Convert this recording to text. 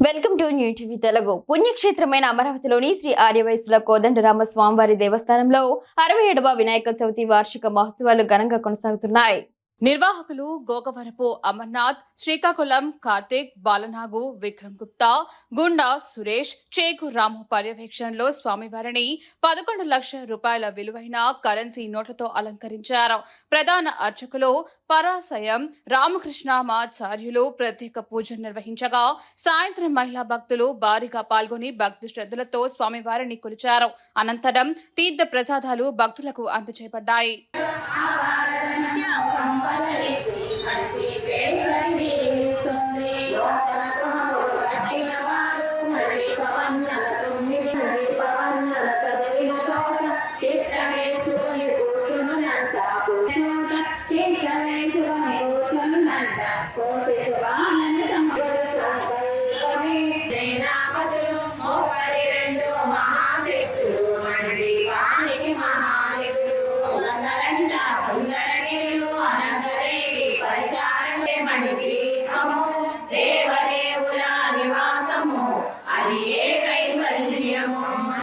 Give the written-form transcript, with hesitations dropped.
Welcome to new TV Telugu. పుణ్యక్షేత్రమైన అమరావతిలోని శ్రీ ఆర్యవైశ్యుల కోదండరామ స్వామివారి దేవస్థానంలో 67వ వినాయక చవితి వార్షిక మహోత్సవాలు ఘనంగా కొనసాగుతున్నాయి. నిర్వాహకులు గోకవరపు అమర్నాథ్, శ్రీకాకుళం కార్తిక్, బాలనాగు, విక్రమ్ గుప్తా, గుండా సురేష్, చేకు రాము పర్యవేక్షణలో స్వామివారిని 11 లక్షల రూపాయల విలువైన కరెన్సీ నోట్లతో అలంకరించారు. ప్రధాన అర్చకులు పరాసయం రామకృష్ణమాచార్యులు ప్రత్యేక పూజలు నిర్వహించగా సాయంత్రం మహిళా భక్తులు భారీగా పాల్గొని భక్తి శ్రద్ధలతో స్వామివారిని కొలిచారు. అనంతరం తీర్థ ప్రసాదాలు భక్తులకు అందజేయబడ్డాయి. దేవదేవుల నివాసము అది